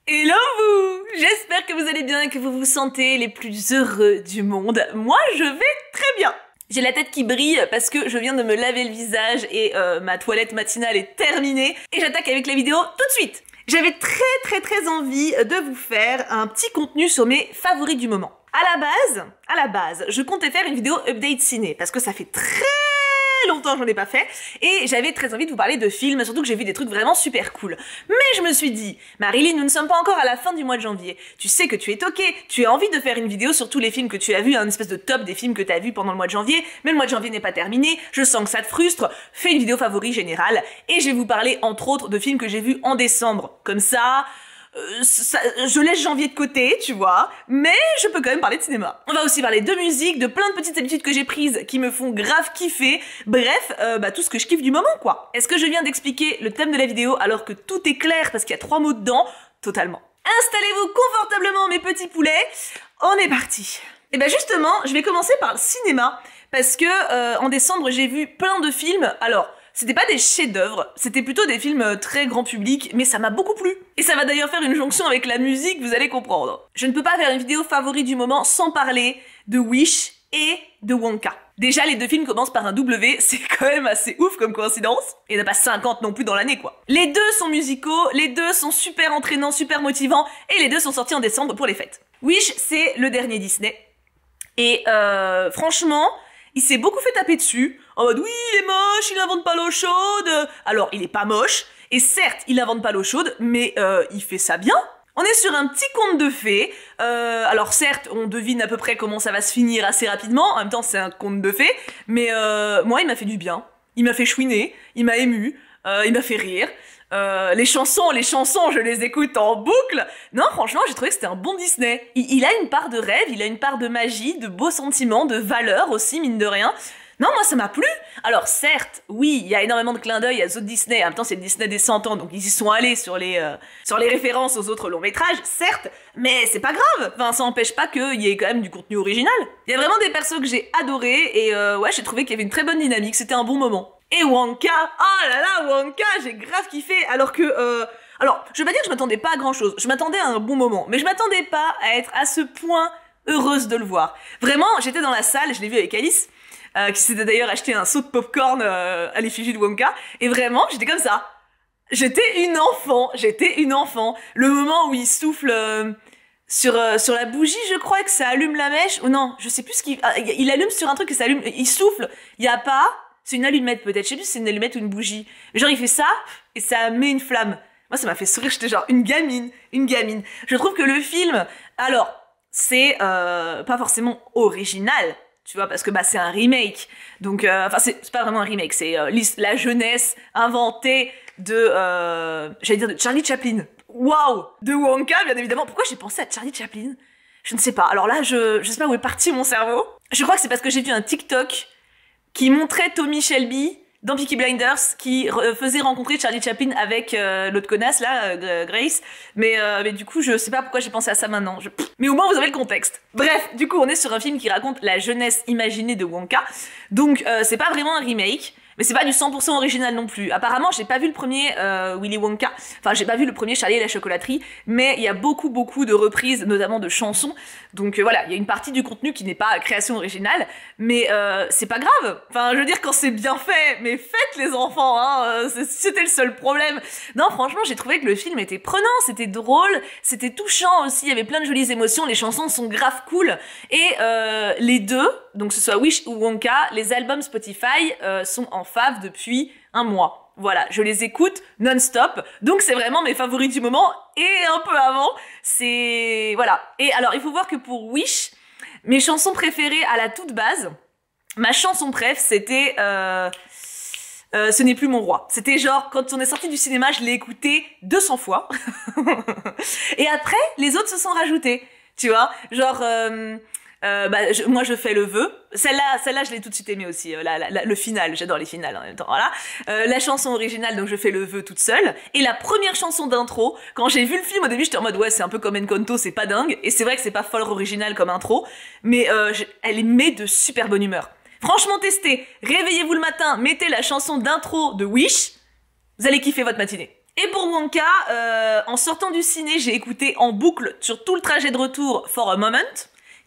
Hello vous! J'espère que vous allez bien et que vous vous sentez les plus heureux du monde. Moi, je vais très bien. J'ai la tête qui brille parce que je viens de me laver le visage et ma toilette matinale est terminée. Et j'attaque avec la vidéo tout de suite. J'avais très envie de vous faire un petit contenu sur mes favoris du moment. À la base, je comptais faire une vidéo update ciné parce que ça fait très longtemps que j'en ai pas fait et j'avais très envie de vous parler de films, surtout que j'ai vu des trucs vraiment super cool. Mais je me suis dit, Marilyn, nous ne sommes pas encore à la fin du mois de janvier. Tu sais que tu es toquée, tu as envie de faire une vidéo sur tous les films que tu as vus, un espèce de top des films que tu as vus pendant le mois de janvier, mais le mois de janvier n'est pas terminé, je sens que ça te frustre, fais une vidéo favori générale et je vais vous parler entre autres de films que j'ai vus en décembre. Comme ça, je laisse janvier de côté, tu vois, mais je peux quand même parler de cinéma. On va aussi parler de musique, de plein de petites habitudes que j'ai prises qui me font grave kiffer, bref, tout ce que je kiffe du moment, quoi. Est-ce que je viens d'expliquer le thème de la vidéo alors que tout est clair parce qu'il y a 3 mots dedans? Totalement. Installez-vous confortablement, mes petits poulets, on est parti. Et ben justement, je vais commencer par le cinéma, parce que en décembre, j'ai vu plein de films, alors... C'était pas des chefs-d'œuvre, c'était plutôt des films très grand public, mais ça m'a beaucoup plu. Et ça va d'ailleurs faire une jonction avec la musique, vous allez comprendre. Je ne peux pas faire une vidéo favori du moment sans parler de Wish et de Wonka. Déjà, les deux films commencent par un W, c'est quand même assez ouf comme coïncidence. Il n'y en a pas 50 non plus dans l'année, quoi. Les deux sont musicaux, les deux sont super entraînants, super motivants, et les deux sont sortis en décembre pour les fêtes. Wish, c'est le dernier Disney. Et franchement... il s'est beaucoup fait taper dessus, en mode oui, il est moche, il invente pas l'eau chaude. Alors, il est pas moche, et certes, il invente pas l'eau chaude, mais il fait ça bien. On est sur un petit conte de fées. Alors certes, on devine à peu près comment ça va se finir assez rapidement, en même temps c'est un conte de fées, mais moi il m'a fait du bien. Il m'a fait chouiner, il m'a ému, il m'a fait rire. Les chansons, je les écoute en boucle. Non, franchement, j'ai trouvé que c'était un bon Disney. Il a une part de rêve, il a une part de magie, de beaux sentiments, de valeur aussi, mine de rien. Non, moi, ça m'a plu. Alors, certes, oui, il y a énormément de clins d'œil à The Disney. En même temps, c'est le Disney des 100 ans, donc ils y sont allés sur les références aux autres longs métrages, certes, mais c'est pas grave. Enfin, ça n'empêche pas qu'il y ait quand même du contenu original. Il y a vraiment des persos que j'ai adorés, et ouais, j'ai trouvé qu'il y avait une très bonne dynamique, c'était un bon moment. Et Wonka, oh là là, Wonka, j'ai grave kiffé, alors que, alors, je vais pas dire que je m'attendais pas à grand chose, je m'attendais à un bon moment, mais je m'attendais pas à être à ce point heureuse de le voir. Vraiment, j'étais dans la salle, je l'ai vu avec Alice, qui s'était d'ailleurs acheté un seau de popcorn à l'effigie de Wonka, et vraiment, j'étais comme ça. J'étais une enfant. Le moment où il souffle sur la bougie, je crois que ça allume la mèche, ou non, je sais plus ce qu'il... il allume sur un truc et ça allume, il souffle, il y a pas... C'est une allumette peut-être, je sais plus si c'est une allumette ou une bougie. Mais genre il fait ça, et ça met une flamme. Moi ça m'a fait sourire, j'étais genre une gamine. Je trouve que le film, alors, c'est pas forcément original, tu vois, parce que bah c'est un remake. Donc, enfin c'est pas vraiment un remake, c'est la jeunesse inventée de, j'allais dire de Charlie Chaplin. Waouh! De Wonka, bien évidemment. Pourquoi j'ai pensé à Charlie Chaplin? Je ne sais pas. Alors là, je sais pas où est parti mon cerveau. Je crois que c'est parce que j'ai vu un TikTok qui montrait Tommy Shelby dans Peaky Blinders, qui faisait rencontrer Charlie Chaplin avec l'autre connasse là, Grace. Mais du coup, je sais pas pourquoi j'ai pensé à ça maintenant. Mais au moins, vous avez le contexte. Bref, du coup, on est sur un film qui raconte la jeunesse imaginée de Wonka. Donc, c'est pas vraiment un remake. Mais c'est pas du 100% original non plus. Apparemment, j'ai pas vu le premier Willy Wonka. Enfin, j'ai pas vu le premier Charlie et la chocolaterie. Mais il y a beaucoup de reprises, notamment de chansons. Donc voilà, il y a une partie du contenu qui n'est pas création originale. Mais c'est pas grave. Enfin, je veux dire, quand c'est bien fait, mais faites les enfants, hein. C'était le seul problème. Non, franchement, j'ai trouvé que le film était prenant, c'était drôle, c'était touchant aussi. Il y avait plein de jolies émotions. Les chansons sont grave cool. Et les deux, donc que ce soit Wish ou Wonka, les albums Spotify sont en fave depuis un mois. Voilà, je les écoute non-stop, donc c'est vraiment mes favoris du moment, et un peu avant, c'est... voilà. Et alors, il faut voir que pour Wish, mes chansons préférées à la toute base, ma chanson préf, c'était... Ce n'est plus mon roi. C'était genre, quand on est sorti du cinéma, je l'ai écouté 200 fois. Et après, les autres se sont rajoutés, tu vois, genre... moi je fais le vœu. Celle-là je l'ai tout de suite aimée aussi. Le final, j'adore les finales en même temps. Voilà. La chanson originale, donc je fais le vœu toute seule. Et la première chanson d'intro, quand j'ai vu le film au début, j'étais en mode ouais c'est un peu comme Encanto, c'est pas dingue. Et c'est vrai que c'est pas folle original comme intro, mais elle met de super bonne humeur. Franchement testez. Réveillez-vous le matin, mettez la chanson d'intro de Wish, vous allez kiffer votre matinée. Et pour Wonka, en sortant du ciné, j'ai écouté en boucle sur tout le trajet de retour For a Moment,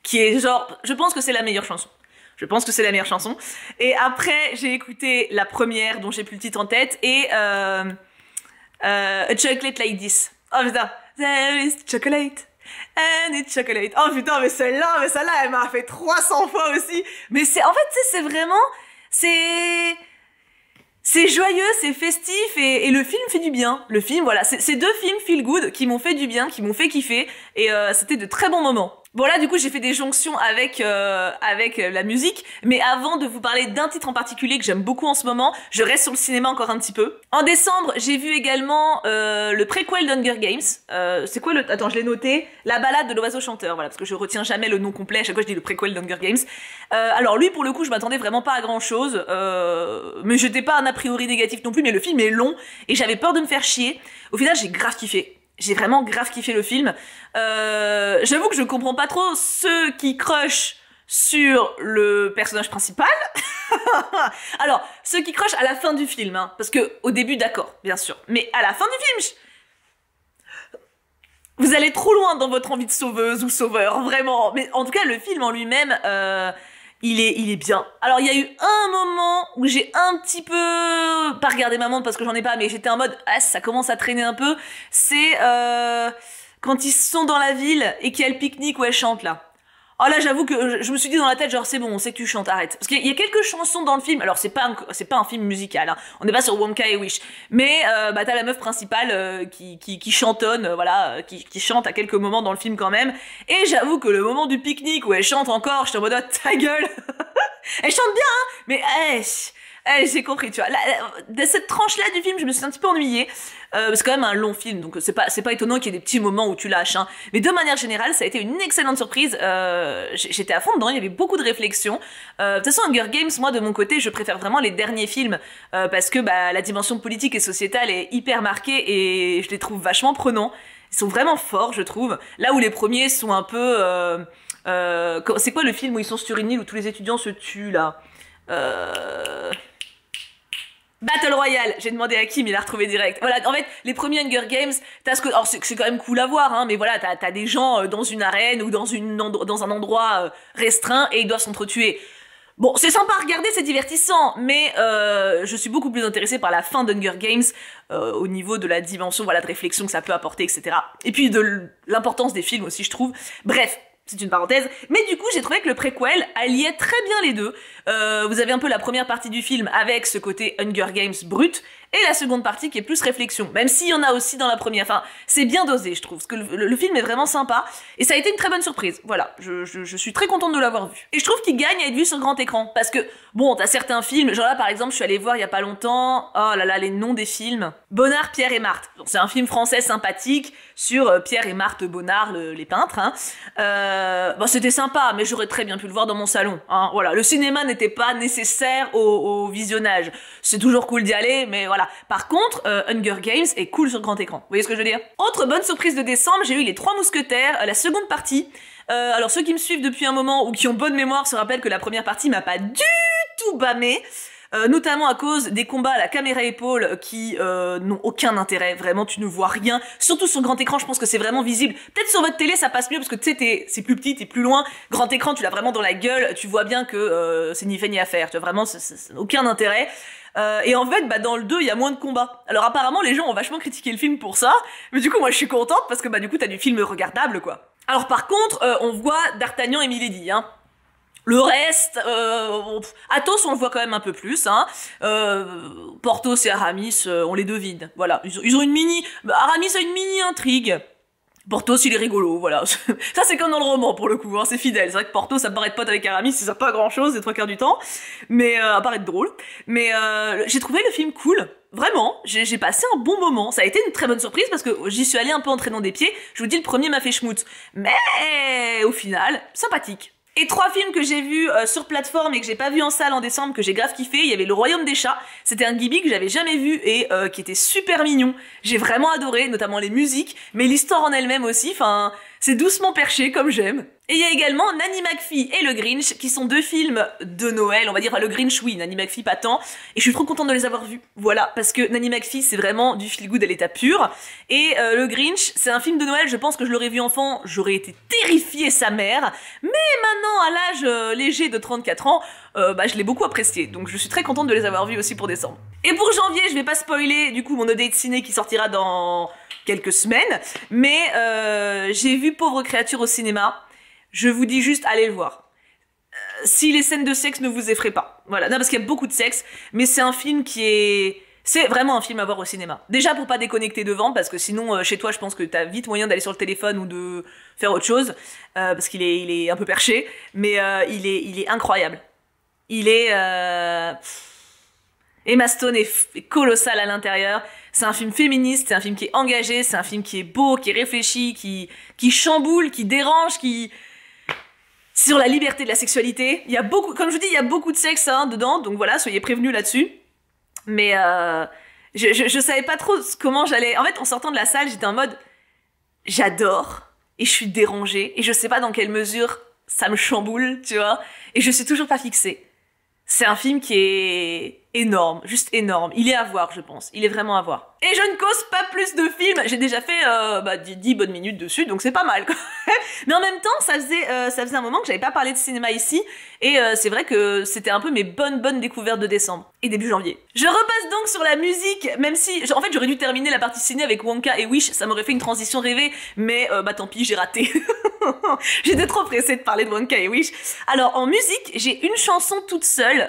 qui est genre, je pense que c'est la meilleure chanson. Je pense que c'est la meilleure chanson. Et après, j'ai écouté la première, dont j'ai plus le titre en tête, et A Chocolate Like This. Oh putain, there is chocolate. And it's chocolate. Oh putain, mais celle-là, elle m'a fait 300 fois aussi. Mais c'est, en fait, tu sais, c'est vraiment, c'est joyeux, c'est festif, et le film fait du bien. Le film, voilà, c'est deux films feel good qui m'ont fait du bien, qui m'ont fait kiffer, et c'était de très bons moments. Bon là, du coup, j'ai fait des jonctions avec la musique, mais avant de vous parler d'un titre en particulier que j'aime beaucoup en ce moment, je reste sur le cinéma encore un petit peu. En décembre, j'ai vu également le préquel d'Hunger Games. C'est quoi le... Attends, je l'ai noté. La balade de l'oiseau chanteur, voilà, parce que je retiens jamais le nom complet, à chaque fois je dis le préquel d'Hunger Games. Alors lui, pour le coup, je m'attendais vraiment pas à grand chose, mais j'étais pas un a priori négatif non plus, mais le film est long, et j'avais peur de me faire chier. Au final, j'ai grave kiffé. J'ai vraiment grave kiffé le film. J'avoue que je comprends pas trop ceux qui crushent sur le personnage principal. Alors, ceux qui crushent à la fin du film, hein, parce que au début, d'accord, bien sûr, mais à la fin du film, vous allez trop loin dans votre envie de sauveuse ou sauveur, vraiment. Mais en tout cas, le film en lui-même, il est bien. Alors, il y a eu un moment où j'ai un petit peu... pas regardé ma montre parce que j'en ai pas, mais j'étais en mode, ah, ça commence à traîner un peu. C'est quand ils sont dans la ville et qu'il y a le pique-nique où elle chante, là. Oh là, j'avoue que je me suis dit dans la tête, genre, c'est bon, on sait que tu chantes, arrête. Parce qu'il y a quelques chansons dans le film, alors c'est pas un film musical, hein. On n'est pas sur Wonka et Wish. Mais, bah, t'as la meuf principale, qui chantonne, voilà, qui chante à quelques moments dans le film quand même. Et j'avoue que le moment du pique-nique où elle chante encore, j'étais en mode, oh, ta gueule! Elle chante bien, hein, mais, j'ai compris, tu vois. De cette tranche-là du film, je me suis un petit peu ennuyée. C'est quand même un long film, donc c'est pas étonnant qu'il y ait des petits moments où tu lâches, hein. Mais de manière générale, ça a été une excellente surprise. J'étais à fond dedans, il y avait beaucoup de réflexions. De toute façon, Hunger Games, moi, de mon côté, je préfère vraiment les derniers films, parce que, bah, la dimension politique et sociétale est hyper marquée et je les trouve vachement prenants. Ils sont vraiment forts, je trouve. Là où les premiers sont un peu... c'est quoi le film où ils sont sur une île où tous les étudiants se tuent, là? Battle Royale, j'ai demandé à Kim, il a retrouvé direct. Voilà, en fait, les premiers Hunger Games, t'as ce que, alors c'est quand même cool à voir, hein, mais voilà, t'as des gens dans une arène ou dans un endroit restreint et ils doivent s'entretuer. Bon, c'est sympa à regarder, c'est divertissant, mais je suis beaucoup plus intéressée par la fin d'Hunger Games au niveau de la dimension, voilà, de réflexion que ça peut apporter, etc. Et puis de l'importance des films aussi, je trouve. Bref. C'est une parenthèse, mais du coup j'ai trouvé que le préquel alliait très bien les deux. Vous avez un peu la première partie du film avec ce côté Hunger Games brut, et la seconde partie qui est plus réflexion, même s'il y en a aussi dans la première. Enfin, c'est bien dosé, je trouve, parce que le film est vraiment sympa, et ça a été une très bonne surprise. Voilà, je suis très contente de l'avoir vu. Et je trouve qu'il gagne à être vu sur grand écran, parce que, bon, t'as certains films, genre là par exemple, je suis allée voir il y a pas longtemps, oh là là, les noms des films. Bonnard, Pierre et Marthe. C'est un film français sympathique sur Pierre et Marthe Bonnard, les peintres, hein. Bon, c'était sympa, mais j'aurais très bien pu le voir dans mon salon, hein. Voilà, le cinéma n'était pas nécessaire au visionnage. C'est toujours cool d'y aller, mais voilà. Par contre, Hunger Games est cool sur grand écran. Vous voyez ce que je veux dire? Autre bonne surprise de décembre, j'ai eu Les Trois Mousquetaires, la seconde partie. Alors ceux qui me suivent depuis un moment ou qui ont bonne mémoire se rappellent que la première partie m'a pas du tout bâmé. Notamment à cause des combats à la caméra épaule qui n'ont aucun intérêt, vraiment tu ne vois rien, surtout sur grand écran je pense que c'est vraiment visible, peut-être sur votre télé ça passe mieux parce que tu sais c'est plus petit, t'es plus loin, grand écran tu l'as vraiment dans la gueule, tu vois bien que c'est ni fait ni à faire, tu vois vraiment ça n'a aucun intérêt. Et en fait, bah, dans le 2, il y a moins de combats. Alors apparemment, les gens ont vachement critiqué le film pour ça, mais du coup, moi, je suis contente parce que bah, du coup, t'as du film regardable, quoi. Alors par contre, on voit D'Artagnan et Milady, hein. Le reste, Athos, on le voit quand même un peu plus, hein. Porthos et Aramis, on les devine. Voilà, ils ont une mini... Aramis a une mini intrigue. Porthos, il est rigolo, voilà. Ça, c'est comme dans le roman, pour le coup, hein, c'est fidèle. C'est vrai que Porthos, ça paraît de pote avec Aramis, ça sert pas à grand chose, les trois quarts du temps. Mais, à part être drôle. Mais, j'ai trouvé le film cool. Vraiment, j'ai passé un bon moment. Ça a été une très bonne surprise parce que j'y suis allée un peu en traînant des pieds. Je vous dis, le premier m'a fait schmout. Mais, au final, sympathique. Et 3 films que j'ai vus sur plateforme et que j'ai pas vu en salle en décembre, que j'ai grave kiffé, il y avait Le Royaume des Chats, c'était un Ghibli que j'avais jamais vu et qui était super mignon. J'ai vraiment adoré, notamment les musiques, mais l'histoire en elle-même aussi, enfin, C'est doucement perché, comme j'aime. Et il y a également Nanny McPhee et le Grinch, qui sont deux films de Noël, on va dire. Enfin, le Grinch, oui, Nanny McPhee, pas tant. Et je suis trop contente de les avoir vus. Voilà, parce que Nanny McPhee, c'est vraiment du feel-good à l'état pur. Et le Grinch, c'est un film de Noël, je pense que je l'aurais vu enfant, j'aurais été terrifiée sa mère. Mais maintenant, à l'âge léger de 34 ans, je l'ai beaucoup apprécié. Donc je suis très contente de les avoir vus aussi pour décembre. Et pour janvier, je vais pas spoiler, du coup, mon update ciné qui sortira dans quelques semaines. Mais j'ai vu Pauvre créature au cinéma. Je vous dis juste, allez le voir. Si les scènes de sexe ne vous effraient pas. Voilà, non, parce qu'il y a beaucoup de sexe, mais c'est un film qui est... C'est vraiment un film à voir au cinéma. Déjà pour pas déconnecter devant, parce que sinon, chez toi, je pense que t'as vite moyen d'aller sur le téléphone ou de faire autre chose, parce qu'il est un peu perché, mais il est incroyable. Il est... Emma Stone est colossale à l'intérieur. C'est un film féministe, c'est un film qui est engagé, c'est un film qui est beau, qui est réfléchi, qui chamboule, qui dérange, qui... Sur la liberté de la sexualité. Il y a beaucoup, comme je vous dis, il y a beaucoup de sexe dedans, donc voilà, soyez prévenus là-dessus. Mais je savais pas trop comment j'allais... En fait, en sortant de la salle, j'étais en mode... J'adore, et je suis dérangée, et je sais pas dans quelle mesure ça me chamboule, tu vois, et je suis toujours pas fixée. C'est un film qui est énorme, juste énorme. Il est à voir, je pense. Il est vraiment à voir. Et je ne cause pas plus de films. J'ai déjà fait 10 bonnes minutes dessus, donc c'est pas mal, quoi. Mais en même temps, ça faisait un moment que j'avais pas parlé de cinéma ici, et c'est vrai que c'était un peu mes bonnes découvertes de décembre et début janvier. Je repasse donc sur la musique, même si, en fait, j'aurais dû terminer la partie ciné avec Wonka et Wish, ça m'aurait fait une transition rêvée, mais tant pis, j'ai raté. J'étais trop pressée de parler de Wonka et Wish. Alors, en musique, j'ai une chanson toute seule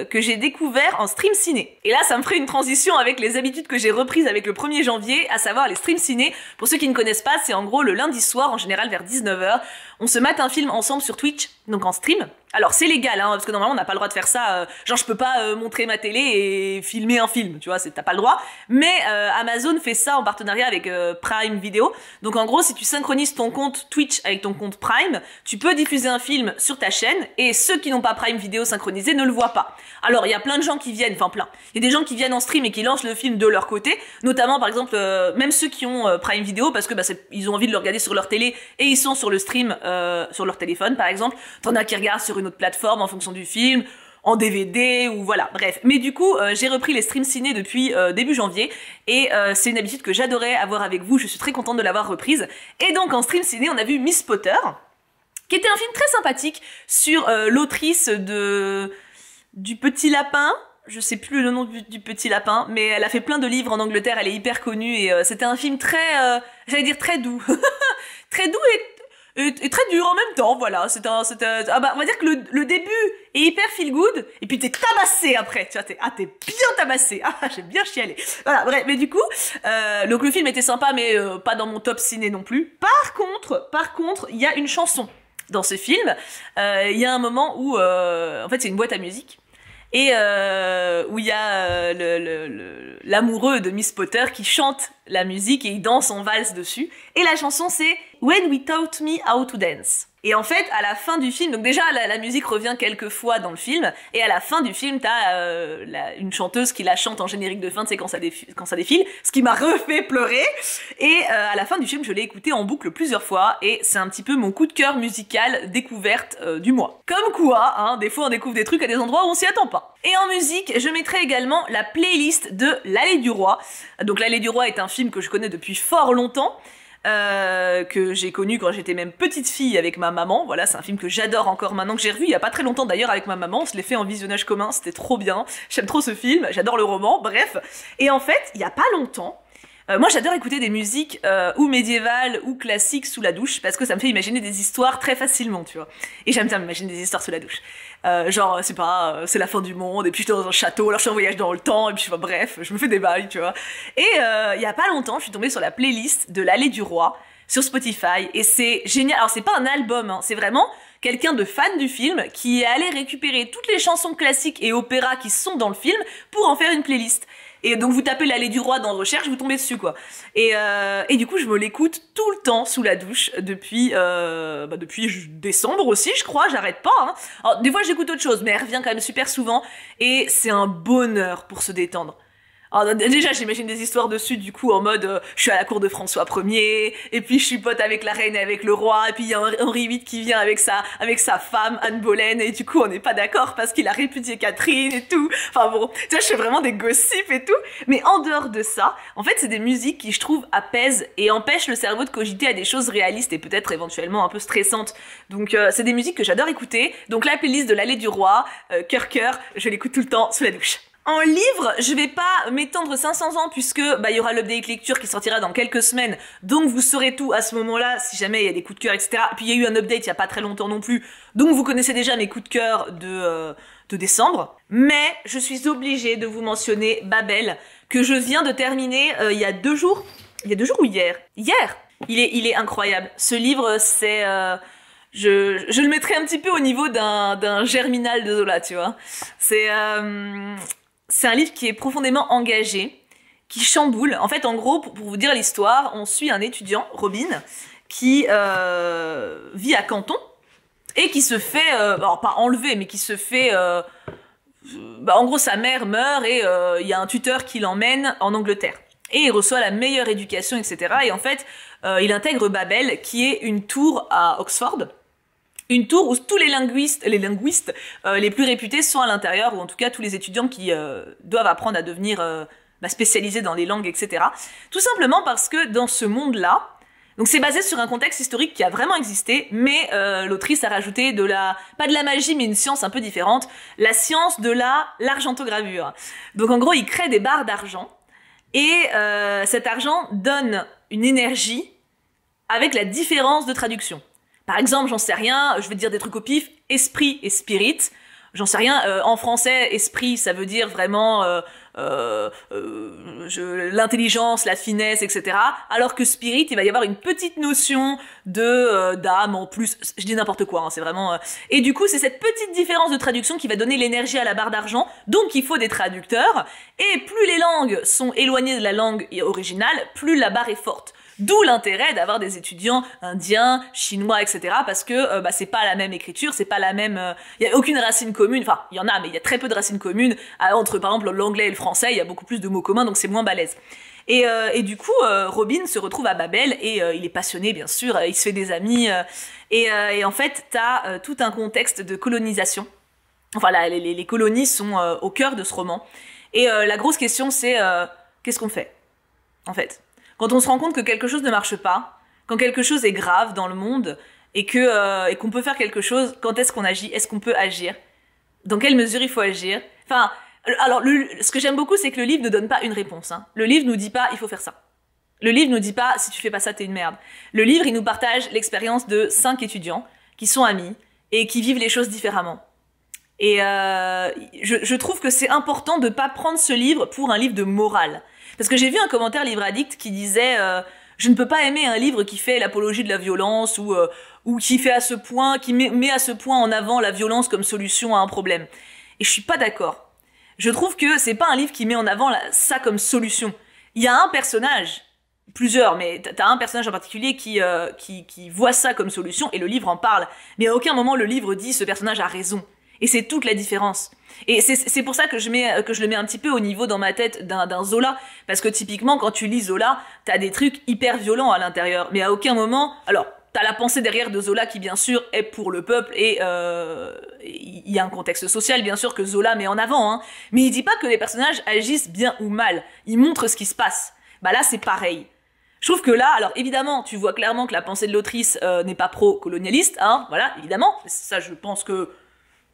que j'ai découvert en stream ciné. Et là, ça me ferait une transition avec les habitudes que j'ai reprises avec le 1er janvier, à savoir les streams ciné. Pour ceux qui ne connaissent pas, c'est en gros le lundi soir, en général vers 19h, on se mate un film ensemble sur Twitch, donc en stream. Alors c'est légal, hein, parce que normalement on n'a pas le droit de faire ça, genre je peux pas montrer ma télé et filmer un film, tu vois, t'as pas le droit. Mais Amazon fait ça en partenariat avec Prime Video. Donc en gros, si tu synchronises ton compte Twitch avec ton compte Prime, tu peux diffuser un film sur ta chaîne, et ceux qui n'ont pas Prime Video synchronisé ne le voient pas. Alors il y a plein de gens qui viennent, enfin plein, il y a des gens qui viennent en stream et qui lancent le film de leur côté, notamment par exemple, même ceux qui ont Prime Video, parce que ils ont envie de le regarder sur leur télé, et ils sont sur le stream sur leur téléphone par exemple. T'en as qui regardent sur une autre plateforme en fonction du film, en DVD ou voilà, bref. Mais du coup, j'ai repris les streams ciné depuis début janvier, et c'est une habitude que j'adorais avoir avec vous, je suis très contente de l'avoir reprise. Et donc en stream ciné, on a vu Miss Potter, qui était un film très sympathique sur l'autrice du Petit Lapin. Je sais plus le nom du Petit Lapin, mais elle a fait plein de livres en Angleterre, elle est hyper connue, et c'était un film très, j'allais dire très doux. Très doux et très dur en même temps, voilà. On va dire que le début est hyper feel good, et puis t'es tabassé après, tu vois, t'es bien tabassé. Ah, j'ai bien chialé. Voilà, bref, mais du coup, donc le film était sympa, mais pas dans mon top ciné non plus. Par contre, il y a une chanson dans ce film. Il y a un moment où, en fait, c'est une boîte à musique, et où il y a l'amoureux de Miss Potter qui chante la musique et il danse en valse dessus. Et la chanson c'est When We Taught Me How to Dance. Et en fait, à la fin du film, donc déjà la musique revient quelques fois dans le film, et à la fin du film, t'as une chanteuse qui la chante en générique de fin, tu sais, quand ça défile, ce qui m'a refait pleurer. Et à la fin du film, je l'ai écouté en boucle plusieurs fois, et c'est un petit peu mon coup de cœur musical découverte du mois. Comme quoi, hein, des fois on découvre des trucs à des endroits où on s'y attend pas. Et en musique, je mettrai également la playlist de L'Allée du Roi. Donc L'Allée du Roi est un film que je connais depuis fort longtemps, que j'ai connu quand j'étais même petite fille avec ma maman. Voilà, c'est un film que j'adore encore maintenant, que j'ai revu il y a pas très longtemps d'ailleurs avec ma maman. On se l'est fait en visionnage commun, c'était trop bien. J'aime trop ce film, j'adore le roman, bref. Et en fait, il y a pas longtemps, moi j'adore écouter des musiques ou médiévales ou classiques sous la douche, parce que ça me fait imaginer des histoires très facilement, tu vois. Et j'aime bien m'imaginer des histoires sous la douche. Genre, c'est pas, c'est la fin du monde, et puis je suis dans un château, alors je suis en voyage dans le temps, et puis bref, je me fais des bails, tu vois. Et il y a pas longtemps, je suis tombée sur la playlist de L'Allée du Roi sur Spotify, et c'est génial. Alors c'est pas un album, hein, c'est vraiment quelqu'un de fan du film qui est allé récupérer toutes les chansons classiques et opéras qui sont dans le film pour en faire une playlist. Et donc vous tapez L'Allée du Roi dans recherche, vous tombez dessus, quoi. Et du coup je me l'écoute tout le temps sous la douche depuis décembre aussi, je crois, j'arrête pas, hein. Alors des fois j'écoute autre chose, mais elle revient quand même super souvent, et c'est un bonheur pour se détendre. Alors, déjà, j'imagine des histoires dessus, du coup, en mode, je suis à la cour de François Ier, et puis je suis pote avec la reine et avec le roi, et puis il y a Henri VIII qui vient avec sa femme, Anne Boleyn, et du coup, on n'est pas d'accord parce qu'il a répudié Catherine et tout. Enfin bon, tu vois, je fais vraiment des gossips et tout. Mais en dehors de ça, en fait, c'est des musiques qui, je trouve, apaisent et empêchent le cerveau de cogiter à des choses réalistes et peut-être éventuellement un peu stressantes. Donc, c'est des musiques que j'adore écouter. Donc, la playlist de l'Allée du Roi, Cœur Cœur, je l'écoute tout le temps sous la douche. En livre, je vais pas m'étendre 500 ans puisque il y aura l'update lecture qui sortira dans quelques semaines, donc vous saurez tout à ce moment-là si jamais il y a des coups de cœur, etc. Puis il y a eu un update il y a pas très longtemps non plus, donc vous connaissez déjà mes coups de cœur de décembre. Mais je suis obligée de vous mentionner Babel, que je viens de terminer il y a 2 jours. Il y a 2 jours ou hier? Hier. Il est incroyable. Ce livre, c'est je le mettrais un petit peu au niveau d'un Germinal de Zola, tu vois. C'est un livre qui est profondément engagé, qui chamboule. En fait, en gros, pour vous dire l'histoire, on suit un étudiant, Robin, qui vit à Canton et qui se fait, alors pas enlever, mais qui se fait... en gros, sa mère meurt et il y a un tuteur qui l'emmène en Angleterre. Et il reçoit la meilleure éducation, etc. Et en fait, il intègre Babel, qui est une tour à Oxford. Une tour où tous les linguistes les plus réputés sont à l'intérieur, ou en tout cas tous les étudiants qui doivent apprendre à devenir spécialisés dans les langues, etc. Tout simplement parce que dans ce monde-là, donc c'est basé sur un contexte historique qui a vraiment existé, mais l'autrice a rajouté pas de la magie, mais une science un peu différente, la science de l'argentogravure. Donc en gros, il crée des barres d'argent, et cet argent donne une énergie avec la différence de traduction. Par exemple, j'en sais rien, je vais te dire des trucs au pif, esprit et spirit. J'en sais rien, en français, esprit, ça veut dire vraiment l'intelligence, la finesse, etc. Alors que spirit, il va y avoir une petite notion d'âme en plus. Je dis n'importe quoi, hein, c'est vraiment... Et du coup, c'est cette petite différence de traduction qui va donner l'énergie à la barre d'argent. Donc, il faut des traducteurs. Et plus les langues sont éloignées de la langue originale, plus la barre est forte. D'où l'intérêt d'avoir des étudiants indiens, chinois, etc. Parce que c'est pas la même écriture, c'est pas la même... y a aucune racine commune, enfin, il y en a, mais il y a très peu de racines communes. Entre, par exemple, l'anglais et le français, il y a beaucoup plus de mots communs, donc c'est moins balèze. Et du coup, Robin se retrouve à Babel, et il est passionné, bien sûr, il se fait des amis, et en fait, t'as tout un contexte de colonisation. Enfin, les colonies sont au cœur de ce roman. Et la grosse question, c'est qu'est-ce qu'on fait, en fait? Quand on se rend compte que quelque chose ne marche pas, quand quelque chose est grave dans le monde, et qu'on peut faire quelque chose, quand est-ce qu'on agit? Est-ce qu'on peut agir? Dans quelle mesure il faut agir? Enfin, alors, ce que j'aime beaucoup, c'est que le livre ne donne pas une réponse. Hein. Le livre nous dit pas, il faut faire ça. Le livre nous dit pas, si tu fais pas ça, t'es une merde. Le livre, il nous partage l'expérience de 5 étudiants qui sont amis et qui vivent les choses différemment. Et je trouve que c'est important de pas prendre ce livre pour un livre de morale. Parce que j'ai vu un commentaire Livre Addict qui disait je ne peux pas aimer un livre qui fait l'apologie de la violence ou qui fait qui met à ce point en avant la violence comme solution à un problème. Et je suis pas d'accord. Je trouve que c'est pas un livre qui met en avant ça comme solution. Il y a un personnage, plusieurs, mais t'as un personnage en particulier qui voit ça comme solution et le livre en parle. Mais à aucun moment le livre dit ce personnage a raison. Et c'est toute la différence. Et c'est pour ça que je le mets un petit peu au niveau dans ma tête d'un Zola. Parce que typiquement, quand tu lis Zola, t'as des trucs hyper violents à l'intérieur. Mais à aucun moment... Alors, t'as la pensée derrière de Zola qui, bien sûr, est pour le peuple. Et il y a un contexte social, bien sûr, que Zola met en avant. Hein. Mais il dit pas que les personnages agissent bien ou mal. Il montre ce qui se passe. Bah là, c'est pareil. Je trouve que là, alors évidemment, tu vois clairement que la pensée de l'autrice n'est pas pro-colonialiste. Hein, voilà, évidemment. Ça, je pense que...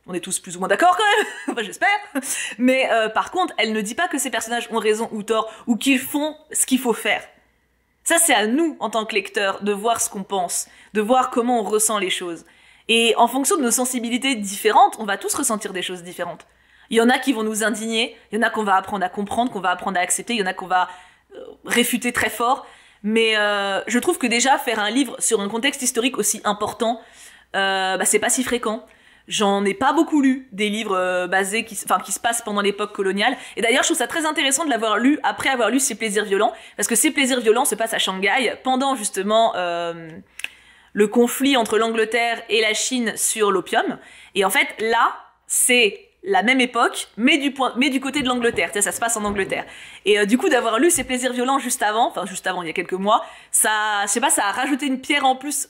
On est tous plus ou moins d'accord quand même, enfin j'espère. Mais par contre, elle ne dit pas que ces personnages ont raison ou tort, ou qu'ils font ce qu'il faut faire. Ça, c'est à nous, en tant que lecteurs, de voir ce qu'on pense, de voir comment on ressent les choses. Et en fonction de nos sensibilités différentes, on va tous ressentir des choses différentes. Il y en a qui vont nous indigner, il y en a qu'on va apprendre à comprendre, qu'on va apprendre à accepter, il y en a qu'on va réfuter très fort. Mais je trouve que déjà, faire un livre sur un contexte historique aussi important, c'est pas si fréquent. J'en ai pas beaucoup lu des livres qui se passent pendant l'époque coloniale. Et d'ailleurs, je trouve ça très intéressant de l'avoir lu après avoir lu Ces plaisirs violents, parce que Ces plaisirs violents se passent à Shanghai pendant justement le conflit entre l'Angleterre et la Chine sur l'opium. Et en fait, là, c'est la même époque, mais du côté de l'Angleterre. Tu sais, ça se passe en Angleterre. Et du coup, d'avoir lu Ces plaisirs violents juste avant, il y a quelques mois, ça, je sais pas, ça a rajouté une pierre en plus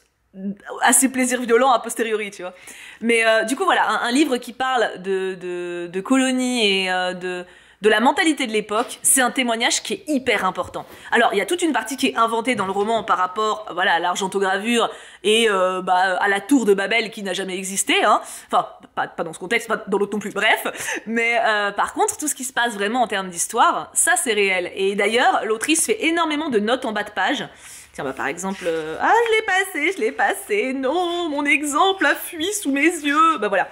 à Ces plaisirs violents a posteriori, tu vois. Mais du coup, voilà, un livre qui parle de colonies et de la mentalité de l'époque, c'est un témoignage qui est hyper important. Alors, il y a toute une partie qui est inventée dans le roman par rapport, voilà, à l'argentogravure et à la tour de Babel qui n'a jamais existé, hein. Enfin, pas dans ce contexte, pas dans l'autre non plus, bref. Mais par contre, tout ce qui se passe vraiment en termes d'histoire, ça c'est réel. Et d'ailleurs, l'autrice fait énormément de notes en bas de page. Tiens, par exemple, je l'ai passé, non, mon exemple a fui sous mes yeux. Voilà.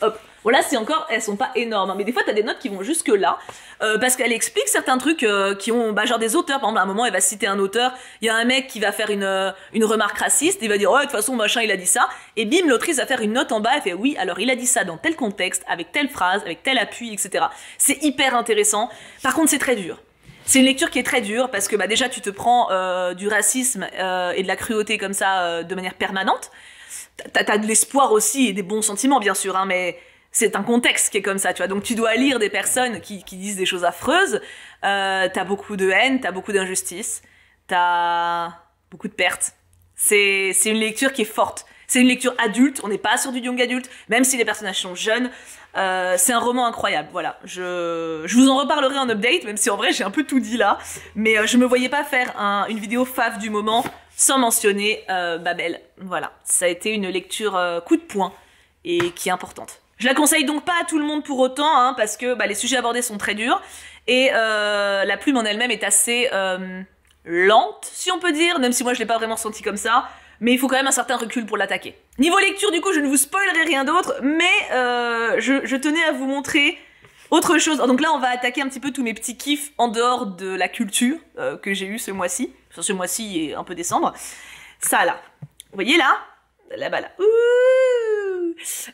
Hop. Voilà, c'est encore, elles sont pas énormes, hein, mais des fois t'as des notes qui vont jusque là, parce qu'elle explique certains trucs qui ont, genre des auteurs. Par exemple, à un moment, elle va citer un auteur, il y a un mec qui va faire une remarque raciste, il va dire, ouais, de toute façon, machin, il a dit ça, et bim, l'autrice va faire une note en bas, elle fait, oui, alors il a dit ça dans tel contexte, avec telle phrase, avec tel appui, etc. C'est hyper intéressant. Par contre, c'est très dur. C'est une lecture qui est très dure, parce que déjà, tu te prends du racisme et de la cruauté comme ça, de manière permanente. T'as de l'espoir aussi et des bons sentiments, bien sûr, hein, mais c'est un contexte qui est comme ça, tu vois. Donc tu dois lire des personnes qui disent des choses affreuses. T'as beaucoup de haine, t'as beaucoup d'injustice, t'as beaucoup de pertes. C'est une lecture qui est forte. C'est une lecture adulte, on n'est pas sur du young adulte, même si les personnages sont jeunes. C'est un roman incroyable, voilà. Je vous en reparlerai en update, même si en vrai j'ai un peu tout dit là. Mais je me voyais pas faire une vidéo fave du moment sans mentionner Babel. Voilà, ça a été une lecture coup de poing et qui est importante. Je la conseille donc pas à tout le monde pour autant, hein, parce que les sujets abordés sont très durs, et la plume en elle-même est assez lente, si on peut dire, même si moi je l'ai pas vraiment senti comme ça, mais il faut quand même un certain recul pour l'attaquer. Niveau lecture, du coup, je ne vous spoilerai rien d'autre, mais je tenais à vous montrer autre chose. Donc là, on va attaquer un petit peu tous mes petits kiffs en dehors de la culture que j'ai eu ce mois-ci. Enfin, ce mois-ci et un peu décembre. Ça, là. Vous voyez, là? Là-bas, là. Ouh.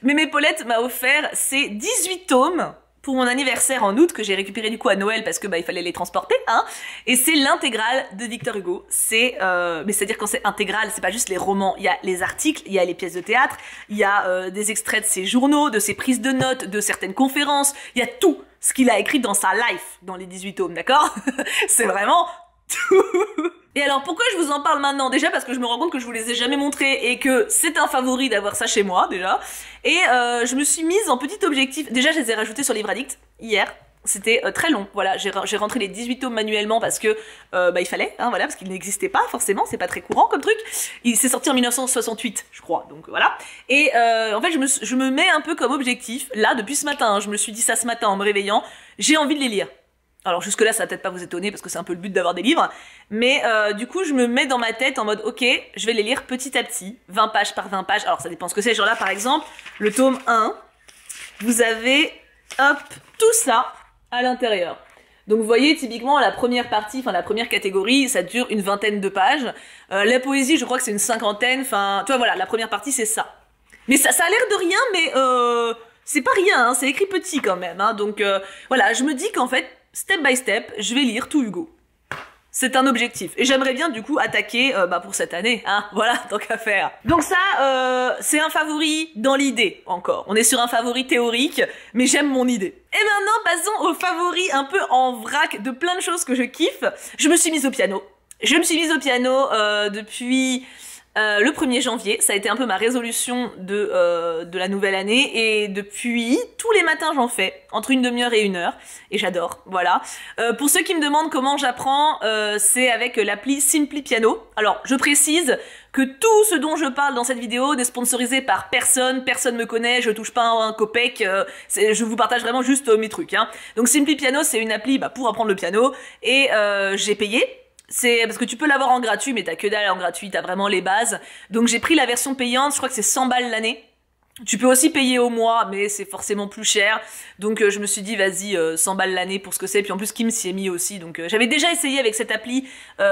Mémé Paulette m'a offert ces 18 tomes pour mon anniversaire en août, que j'ai récupéré du coup à Noël parce que il fallait les transporter, hein. Et c'est l'intégrale de Victor Hugo. C'est mais c'est-à-dire quand c'est intégral, c'est pas juste les romans, il y a les articles, il y a les pièces de théâtre, il y a des extraits de ses journaux, de ses prises de notes, de certaines conférences, il y a tout ce qu'il a écrit dans sa life dans les 18 tomes, d'accord? C'est vraiment tout. Et alors pourquoi je vous en parle maintenant? Déjà parce que je me rends compte que je vous les ai jamais montrés et que c'est un favori d'avoir ça chez moi déjà. Et je me suis mise en petit objectif. Déjà je les ai rajoutés sur Livre Addict hier. C'était très long, voilà, j'ai rentré les 18 tomes manuellement parce que il fallait, hein, voilà, parce qu'il n'existait pas forcément, c'est pas très courant comme truc. Il s'est sorti en 1968, je crois, donc voilà. Et en fait je me mets un peu comme objectif, là depuis ce matin, hein, je me suis dit ça ce matin en me réveillant, j'ai envie de les lire. Alors jusque là ça va peut-être pas vous étonner parce que c'est un peu le but d'avoir des livres, mais du coup je me mets dans ma tête en mode ok, je vais les lire petit à petit, 20 pages par 20 pages, alors ça dépend ce que c'est, genre là par exemple, le tome 1, vous avez hop, tout ça à l'intérieur. Donc vous voyez typiquement la première partie, enfin la première catégorie, ça dure une vingtaine de pages, la poésie je crois que c'est une cinquantaine, enfin tu vois voilà, la première partie c'est ça. Mais ça a l'air de rien, mais c'est pas rien, hein, c'est écrit petit quand même, hein, donc voilà, je me dis qu'en fait, step by step, je vais lire tout Hugo. C'est un objectif. Et j'aimerais bien du coup attaquer pour cette année, hein, voilà, tant qu'à faire. Donc ça, c'est un favori dans l'idée, encore. On est sur un favori théorique, mais j'aime mon idée. Et maintenant, passons au favori un peu en vrac de plein de choses que je kiffe. Je me suis mise au piano. Je me suis mise au piano depuis... le 1er janvier, ça a été un peu ma résolution de la nouvelle année et depuis, tous les matins j'en fais, entre une demi-heure et 1 heure, et j'adore, voilà. Pour ceux qui me demandent comment j'apprends, c'est avec l'appli Simply Piano. Alors, je précise que tout ce dont je parle dans cette vidéo n'est sponsorisé par personne, personne me connaît, je touche pas un copec, je vous partage vraiment juste mes trucs, hein. Donc Simply Piano, c'est une appli pour apprendre le piano, et j'ai payé. C'est parce que tu peux l'avoir en gratuit, mais t'as que dalle en gratuit, t'as vraiment les bases. Donc j'ai pris la version payante, je crois que c'est 100 balles l'année. Tu peux aussi payer au mois, mais c'est forcément plus cher. Donc je me suis dit, vas-y, 100 balles l'année pour ce que c'est. Puis en plus, Kim s'y est mis aussi. Donc j'avais déjà essayé avec cette appli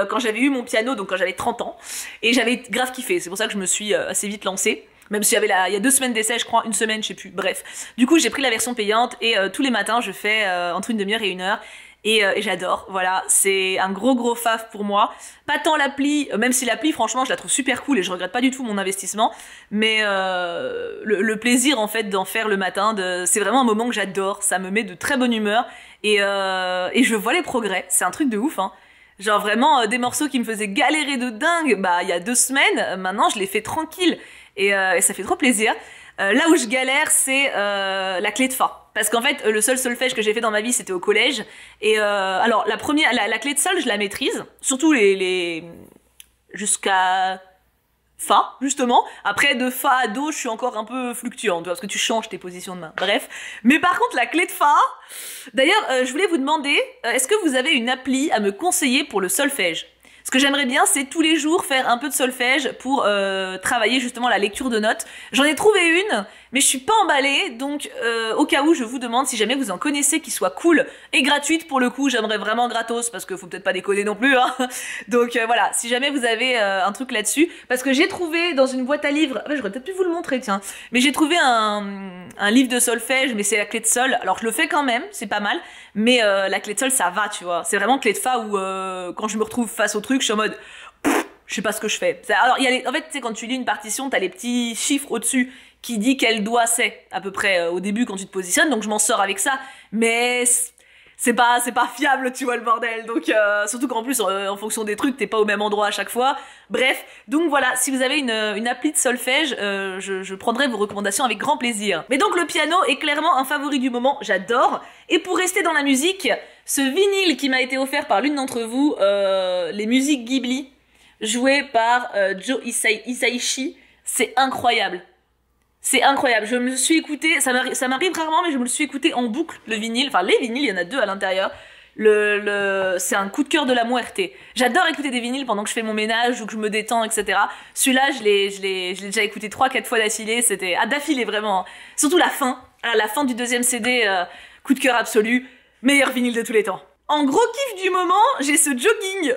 quand j'avais eu mon piano, donc quand j'avais 30 ans. Et j'avais grave kiffé. C'est pour ça que je me suis assez vite lancée. Même s'il y avait il y a 2 semaines d'essai, je crois, 1 semaine, je sais plus. Bref. Du coup, j'ai pris la version payante et tous les matins, je fais entre une demi-heure et 1 heure. et j'adore, voilà, c'est un gros fave pour moi. Pas tant l'appli, même si l'appli franchement je la trouve super cool et je regrette pas du tout mon investissement, mais le plaisir en fait d'en faire le matin, c'est vraiment un moment que j'adore, ça me met de très bonne humeur et je vois les progrès, c'est un truc de ouf hein. Genre vraiment des morceaux qui me faisaient galérer de dingue, bah il y a 2 semaines, maintenant je les fais tranquille et ça fait trop plaisir. Là où je galère, c'est la clé de fa. Parce qu'en fait, le seul solfège que j'ai fait dans ma vie, c'était au collège. Et alors, la clé de sol, je la maîtrise. Surtout jusqu'à fa, justement. Après, de fa à do, je suis encore un peu fluctuante, parce que tu changes tes positions de main. Bref. Mais par contre, la clé de fa... D'ailleurs, je voulais vous demander, est-ce que vous avez une appli à me conseiller pour le solfège ? Ce que j'aimerais bien, c'est tous les jours faire un peu de solfège pour travailler justement la lecture de notes. J'en ai trouvé une, mais je suis pas emballée, donc au cas où, je vous demande si jamais vous en connaissez qui soit cool et gratuite pour le coup, j'aimerais vraiment gratos, parce que faut peut-être pas déconner non plus, hein. Donc voilà, si jamais vous avez un truc là-dessus, parce que j'ai trouvé dans une boîte à livres, j'aurais peut-être pu vous le montrer, tiens, mais j'ai trouvé un livre de solfège, mais c'est la clé de sol, alors je le fais quand même, c'est pas mal, mais la clé de sol ça va, tu vois, c'est vraiment clé de fa où quand je me retrouve face au truc, je suis en mode je sais pas ce que je fais. Alors en fait, tu sais, quand tu lis une partition, t'as les petits chiffres au-dessus qui dit quel doigt c'est à peu près au début quand tu te positionnes, donc je m'en sors avec ça, mais c'est pas fiable, tu vois, le bordel. Donc surtout qu'en plus en fonction des trucs, t'es pas au même endroit à chaque fois. Bref, donc voilà, si vous avez une appli de solfège, je prendrai vos recommandations avec grand plaisir. Mais donc le piano est clairement un favori du moment, j'adore. Et pour rester dans la musique, ce vinyle qui m'a été offert par l'une d'entre vous, les musiques Ghibli, jouées par Joe Hisaishi, c'est incroyable. C'est incroyable, je me le suis écouté, ça m'arrive rarement, mais je me le suis écouté en boucle, le vinyle, enfin les vinyles, il y en a 2 à l'intérieur, c'est un coup de cœur de la muerte. J'adore écouter des vinyles pendant que je fais mon ménage ou que je me détends, etc. Celui-là, je l'ai déjà écouté 3-4 fois d'affilée, c'était, d'affilée vraiment, surtout la fin du 2e CD, coup de cœur absolu, meilleur vinyle de tous les temps. En gros kiff du moment, j'ai ce jogging.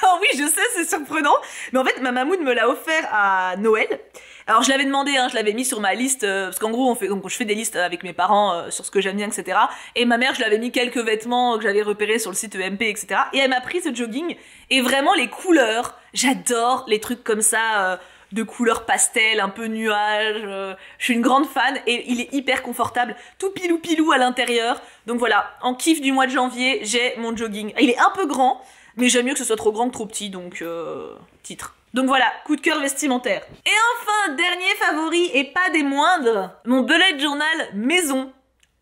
Oh oui, je sais, c'est surprenant, mais en fait, ma mamoune me l'a offert à Noël. Alors je l'avais demandé, hein, je l'avais mis sur ma liste, parce qu'en gros donc je fais des listes avec mes parents sur ce que j'aime bien, etc. Et ma mère, je l'avais mis quelques vêtements que j'avais repérés sur le site EMP, etc. Et elle m'a pris ce jogging, et vraiment les couleurs, j'adore les trucs comme ça, de couleurs pastel, un peu nuage, je suis une grande fan, et il est hyper confortable, tout pilou à l'intérieur. Donc voilà, en kiff du mois de janvier, j'ai mon jogging. Il est un peu grand, mais j'aime mieux que ce soit trop grand que trop petit, donc titre. Donc voilà, coup de cœur vestimentaire. Et enfin, dernier favori, et pas des moindres, mon bullet journal maison.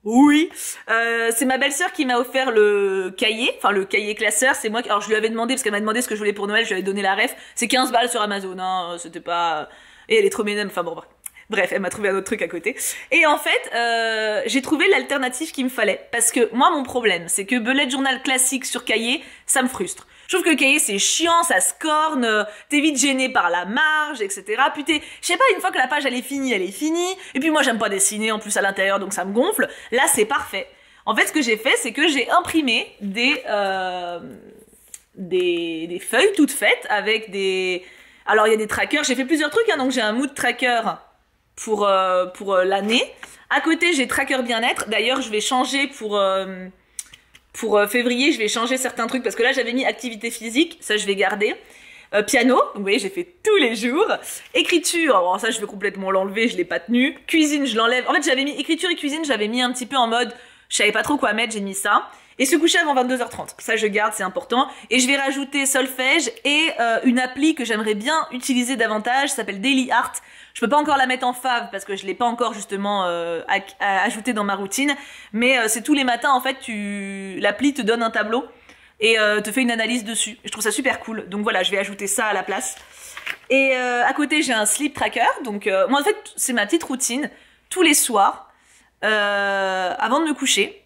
Oui, c'est ma belle-sœur qui m'a offert le cahier, enfin le cahier classeur, c'est moi qui... Alors je lui avais demandé, parce qu'elle m'a demandé ce que je voulais pour Noël, je lui avais donné la ref, c'est 15 balles sur Amazon, hein, c'était pas... Et elle est trop mignonne, enfin bon, bref, elle m'a trouvé un autre truc à côté. Et en fait, j'ai trouvé l'alternative qu'il me fallait, parce que moi mon problème, c'est que bullet journal classique sur cahier, ça me frustre. Je trouve que le cahier c'est chiant, ça se corne, t'es vite gêné par la marge, etc. Puis je sais pas, une fois que la page elle est finie. Et puis moi j'aime pas dessiner en plus à l'intérieur, donc ça me gonfle. Là c'est parfait. En fait ce que j'ai fait, c'est que j'ai imprimé des feuilles toutes faites avec des... Alors il y a des trackers, j'ai fait plusieurs trucs, hein, donc j'ai un mood tracker pour l'année. À côté j'ai tracker bien-être, d'ailleurs je vais changer pour février, je vais changer certains trucs, parce que là, j'avais mis activité physique, ça, je vais garder. Piano, donc vous voyez, j'ai fait tous les jours. Écriture, bon, ça, je vais complètement l'enlever, je l'ai pas tenu. Cuisine, je l'enlève. En fait, j'avais mis écriture et cuisine, j'avais mis un petit peu en mode, je savais pas trop quoi mettre, j'ai mis ça. Et se coucher avant 22h30, ça, je garde, c'est important. Et je vais rajouter solfège et une appli que j'aimerais bien utiliser davantage, ça s'appelle Daily Art. Je peux pas encore la mettre en fave parce que je l'ai pas encore justement ajouté dans ma routine, mais c'est tous les matins en fait, l'appli te donne un tableau et te fait une analyse dessus. Je trouve ça super cool, donc voilà, je vais ajouter ça à la place. Et à côté j'ai un sleep tracker, donc moi en fait c'est ma petite routine. Tous les soirs, avant de me coucher,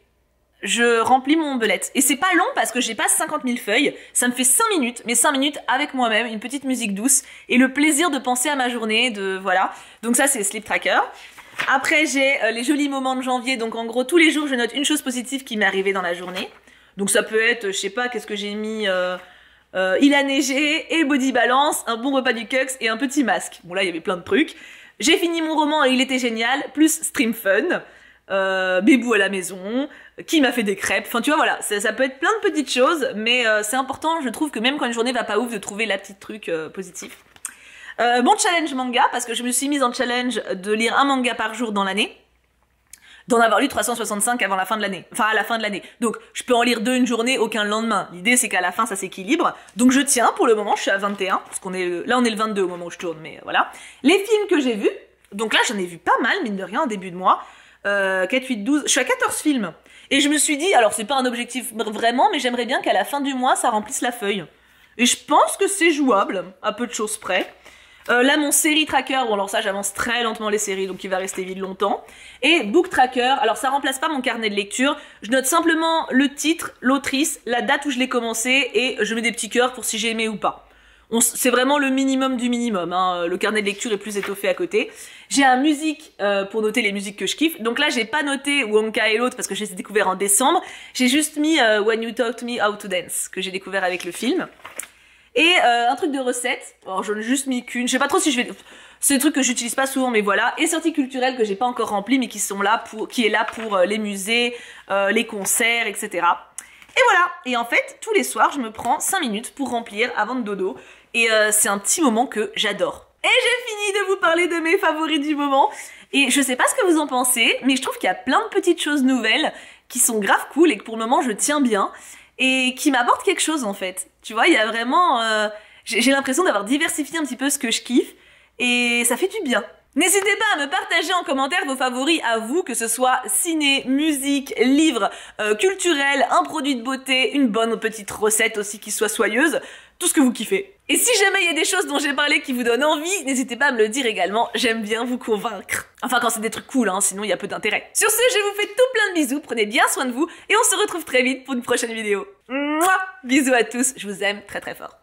je remplis mon bullet. Et c'est pas long parce que j'ai pas 50 000 feuilles, ça me fait 5 minutes, mais 5 minutes avec moi-même, une petite musique douce, et le plaisir de penser à ma journée, voilà. Donc ça c'est Sleep Tracker. Après j'ai les jolis moments de janvier, donc en gros tous les jours je note une chose positive qui m'est arrivée dans la journée. Donc ça peut être, je sais pas, qu'est-ce que j'ai mis... il a neigé, et body balance, un bon repas du Cux et un petit masque. Bon là il y avait plein de trucs. J'ai fini mon roman et il était génial, plus stream fun. Bébou à la maison, qui m'a fait des crêpes. Enfin, tu vois, voilà, ça peut être plein de petites choses, mais c'est important, je trouve, que même quand une journée va pas ouf, de trouver la petite truc positif. Mon challenge manga, parce que je me suis mise en challenge de lire un manga par jour dans l'année, d'en avoir lu 365 avant la fin de l'année. Enfin, à la fin de l'année. Donc, je peux en lire 2 une journée, aucun le lendemain. L'idée, c'est qu'à la fin, ça s'équilibre. Donc, je tiens, pour le moment, je suis à 21, parce qu'on est, là, on est le 22 au moment où je tourne, mais voilà. Les films que j'ai vus, donc là, j'en ai vu pas mal, mine de rien, en début de mois. 4, 8, 12, je suis à 14 films. Et je me suis dit, alors c'est pas un objectif vraiment, mais j'aimerais bien qu'à la fin du mois, ça remplisse la feuille. Et je pense que c'est jouable, à peu de choses près. Là, mon série tracker, bon alors ça j'avance très lentement les séries, donc il va rester vide longtemps. Et book tracker, alors ça remplace pas mon carnet de lecture, je note simplement le titre, l'autrice, la date où je l'ai commencé, et je mets des petits cœurs pour si j'ai aimé ou pas. C'est vraiment le minimum du minimum, hein. Le carnet de lecture est plus étoffé à côté. J'ai un musique pour noter les musiques que je kiffe, donc là j'ai pas noté Wonka et l'autre parce que je les ai découverts en décembre, j'ai juste mis When You Taught Me How to Dance, que j'ai découvert avec le film. Et un truc de recette, alors j'en ai juste mis qu'une, je sais pas trop si je vais... C'est des trucs que j'utilise pas souvent, mais voilà. Et sorties culturelles que j'ai pas encore remplies, mais qui sont là qui est là pour les musées, les concerts, etc. Et voilà. Et en fait, tous les soirs, je me prends 5 minutes pour remplir avant de dodo. Et c'est un petit moment que j'adore. Et j'ai fini de vous parler de mes favoris du moment. Et je sais pas ce que vous en pensez, mais je trouve qu'il y a plein de petites choses nouvelles qui sont grave cool et que pour le moment je tiens bien. Et qui m'apporte quelque chose en fait. Tu vois, il y a vraiment... j'ai l'impression d'avoir diversifié un petit peu ce que je kiffe, et ça fait du bien. N'hésitez pas à me partager en commentaire vos favoris à vous, que ce soit ciné, musique, livre, culturel, un produit de beauté, une bonne petite recette aussi qui soit soyeuse, tout ce que vous kiffez. Et si jamais il y a des choses dont j'ai parlé qui vous donnent envie, n'hésitez pas à me le dire également, j'aime bien vous convaincre. Enfin quand c'est des trucs cool, hein, sinon il y a peu d'intérêt. Sur ce, je vous fais tout plein de bisous, prenez bien soin de vous, et on se retrouve très vite pour une prochaine vidéo. Mouah, bisous à tous, je vous aime très très fort.